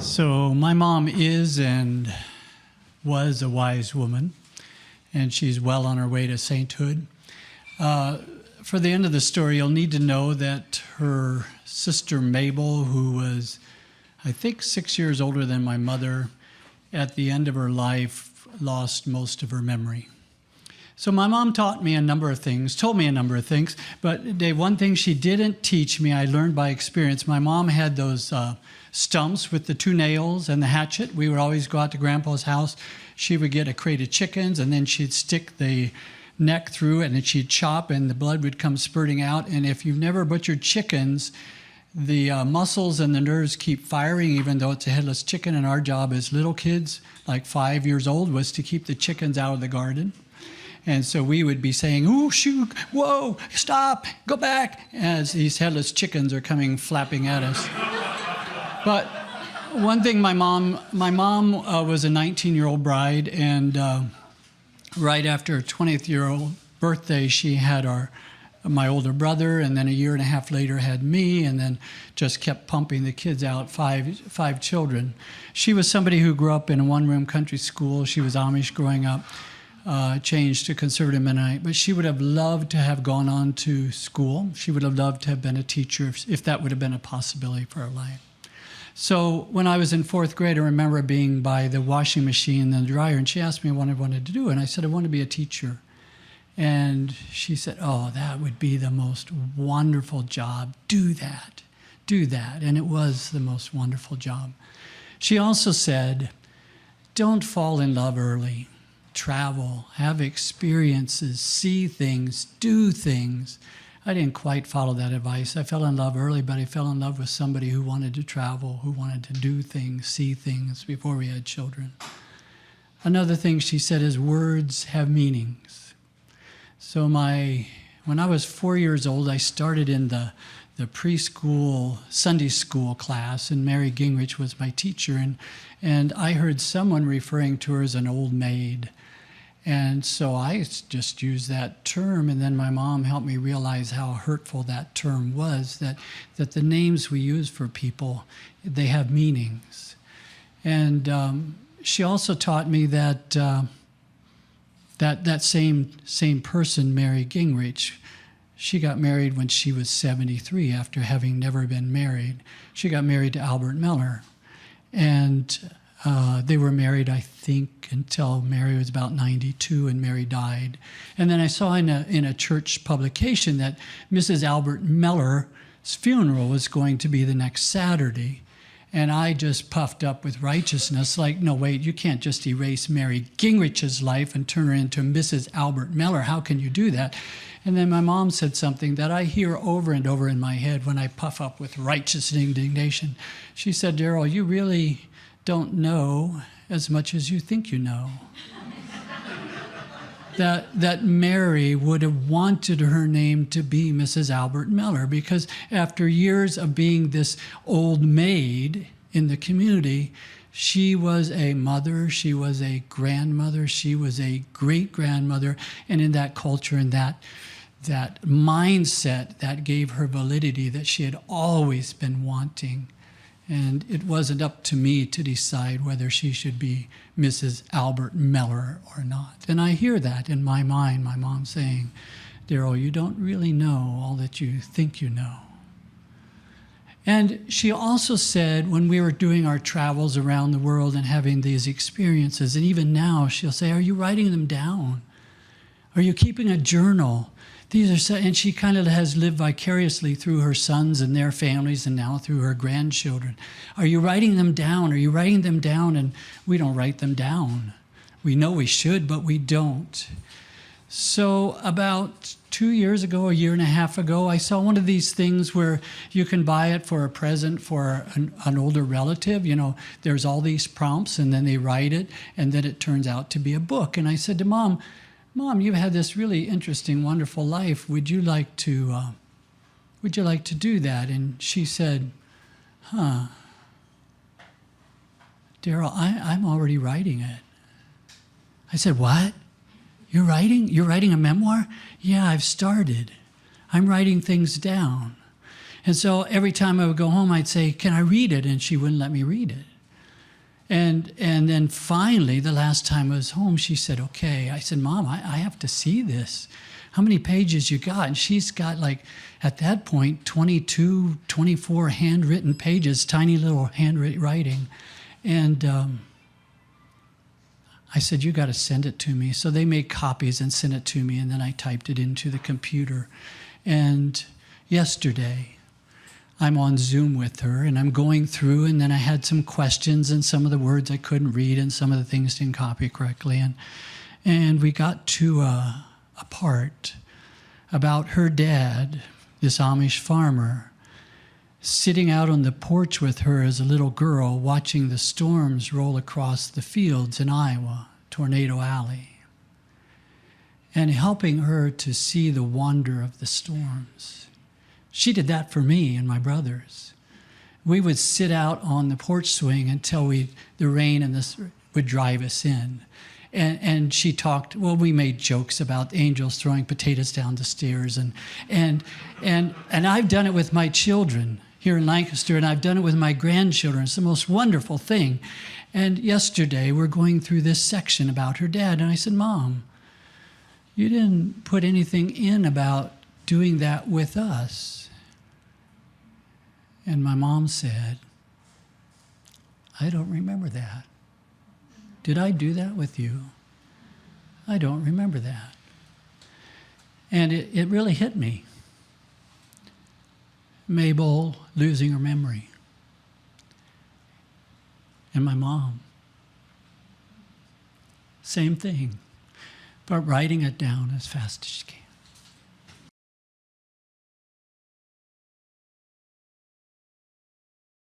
So my mom is and was a wise woman, and she's well on her way to sainthood. For the end of the story, you'll need to know that her sister Mabel, who was, I think, 6 years older than my mother, at the end of her life lost most of her memory. So my mom told me a number of things, but Dave, one thing she didn't teach me, I learned by experience. My mom had those stumps with the 2 nails and the hatchet. We would always go out to Grandpa's house. She would get a crate of chickens, and then she'd stick the neck through it, and then she'd chop, and the blood would come spurting out. And if you've never butchered chickens, the muscles and the nerves keep firing, even though it's a headless chicken. And our job as little kids, like 5 years old, was to keep the chickens out of the garden. And so we would be saying, "Ooh, shoot, whoa, stop, go back," as these headless chickens are coming flapping at us. But one thing, my mom was a 19-year-old bride, and right after her 20th-year-old birthday, she had my older brother, and then a year and a half later had me, and then just kept pumping the kids out, five children. She was somebody who grew up in a one-room country school. She was Amish growing up. Changed to conservative Mennonite, but she would have loved to have gone on to school. She would have loved to have been a teacher if that would have been a possibility for her life. So when I was in 4th grade, I remember being by the washing machine and the dryer, and she asked me what I wanted to do, and I said, I want to be a teacher. And she said, "Oh, that would be the most wonderful job. Do that. And it was the most wonderful job. She also said, don't fall in love early. Travel, have experiences, see things, do things. I didn't quite follow that advice. I fell in love early, but I fell in love with somebody who wanted to travel, who wanted to do things, see things before we had children. Another thing she said is words have meanings. So when I was 4 years old, I started in the preschool Sunday school class, and Mary Gingrich was my teacher, and I heard someone referring to her as an old maid. And so I just used that term, and then my mom helped me realize how hurtful that term was, that the names we use for people, they have meanings. And she also taught me that that same person, Mary Gingrich, she got married when she was 73 after having never been married. She got married to Albert Miller, and they were married, I think, until Mary was about 92, and Mary died. And then I saw in a church publication that Mrs. Albert Miller's funeral was going to be the next Saturday. And I just puffed up with righteousness, like, no, wait, you can't just erase Mary Gingrich's life and turn her into Mrs. Albert Miller. How can you do that? And then my mom said something that I hear over and over in my head when I puff up with righteous indignation. She said, "Daryl, you really don't know as much as you think you know." that Mary would have wanted her name to be Mrs. Albert Miller, because after years of being this old maid in the community, she was a mother, she was a grandmother, she was a great-grandmother, and in that culture and that mindset, that gave her validity that she had always been wanting. And it wasn't up to me to decide whether she should be Mrs. Albert Miller or not. And I hear that in my mind, my mom saying, "Daryl, you don't really know all that you think you know." And she also said, when we were doing our travels around the world and having these experiences, and even now she'll say, "Are you writing them down? Are you keeping a journal?" And she kind of has lived vicariously through her sons and their families, and now through her grandchildren. Are you writing them down? Are you writing them down? And we don't write them down. We know we should, but we don't. So about 2 years ago, a year and a half ago, I saw one of these things where you can buy it for a present for an older relative. You know, there's all these prompts, and then they write it, and then it turns out to be a book. And I said to Mom, "You've had this really interesting, wonderful life. Would you like to do that?" And she said, "Daryl, I'm already writing it." I said, "What? You're writing a memoir?" "Yeah, I've started. I'm writing things down." And so every time I would go home, I'd say, "Can I read it?" And she wouldn't let me read it. And then finally, the last time I was home, she said, okay. I said, Mom, I have to see this. How many pages you got? And she's got, like, at that point, 22, 24 handwritten pages, tiny little handwriting. And I said, you got to send it to me. So they made copies and sent it to me, and then I typed it into the computer. And yesterday, I'm on Zoom with her, and I'm going through, and then I had some questions, and some of the words I couldn't read, and some of the things didn't copy correctly. And we got to a part about her dad, this Amish farmer, sitting out on the porch with her as a little girl, watching the storms roll across the fields in Iowa, Tornado Alley, and helping her to see the wonder of the storms. She did that for me and my brothers. We would sit out on the porch swing until the rain and this would drive us in. And she talked, well, we made jokes about angels throwing potatoes down the stairs. And I've done it with my children here in Lancaster, and I've done it with my grandchildren. It's the most wonderful thing. And yesterday, we're going through this section about her dad, and I said, Mom, you didn't put anything in about doing that with us. And my mom said, I don't remember that. Did I do that with you? I don't remember that. And it really hit me. Mabel losing her memory. And my mom. Same thing, but writing it down as fast as she can.